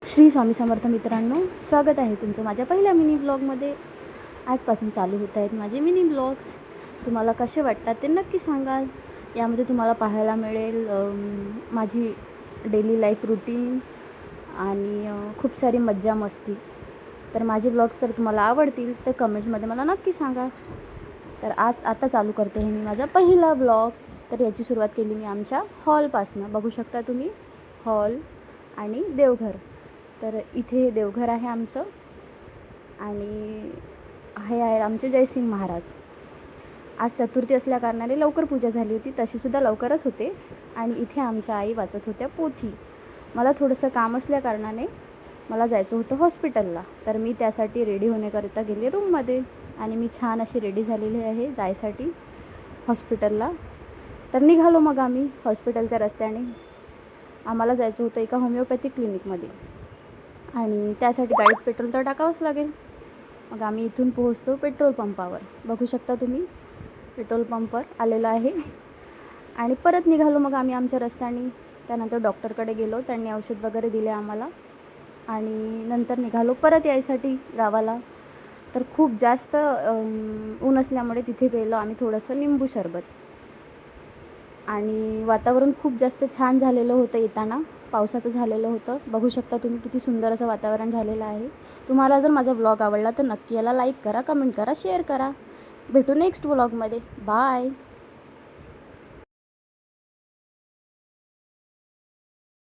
श्री स्वामी समर्थ मित्रांनो, स्वागत आहे तुमचं माझ्या पहिल्या मिनी ब्लॉगमध्ये. आजपासून चालू होत आहेत माझे मिनी ब्लॉग्स. तुम्हाला कसे वाटतात ते नक्की सांगाल. यामध्ये तुम्हाला पाहायला मिळेल माझी डेली लाईफ रुटीन आणि खूप सारी मज्जा मस्ती. तर माझे ब्लॉग्स तर तुम्हाला आवडतील तर कमेंट्समध्ये मला नक्की सांगा. तर आता चालू करते मी माझा पहिला ब्लॉग. तर याची सुरुवात केली मी आमच्या हॉलपासनं. बघू शकता तुम्ही हॉल आणि देवघर. तर इथे देवघर आहे आमचं आणि हे आहे आमचे जयसिंग महाराज. आज चतुर्थी असल्याकारणाने लवकर पूजा झाली होती, तशीसुद्धा लवकरच होते. आणि इथे आमच्या आई वाचत होत्या पोथी. मला थोडंसं काम असल्याकारणाने मला जायचं होतं हॉस्पिटलला. तर मी त्यासाठी रेडी होण्याकरिता गेले रूममध्ये आणि मी छान अशी रेडी झालेली आहे जायसाठी हॉस्पिटलला. तर निघालो मग आम्ही हॉस्पिटलच्या रस्त्याने. आम्हाला जायचं होतं एका होमिओपॅथिक क्लिनिकमध्ये आणि त्यासाठी गाडीत पेट्रोल तर टाकावंच लागेल. मग आम्ही इथून पोहोचलो पेट्रोल पंपावर. बघू शकता तुम्ही पेट्रोल पंपवर आलेलो आहे आणि परत निघालो मग आम्ही आमच्या रस्त्याने. त्यानंतर डॉक्टरकडे गेलो, त्यांनी औषध वगैरे दिले आम्हाला आणि नंतर निघालो परत यायसाठी गावाला. तर खूप जास्त ऊन असल्यामुळे तिथे प्यायलो आम्ही थोडंसं निंबू सरबत. आणि वातावरण खूप जास्त छान झालेलं होतं, येताना पावसाचं झालेलं होतं. बघू शकता तुम्ही किती सुंदर असं वातावरण झालेलं आहे. तुम्हाला जर माझा ब्लॉग आवडला तर नक्की याला लाईक करा, कमेंट करा, शेअर करा. भेटू नेक्स्ट ब्लॉगमध्ये. बाय.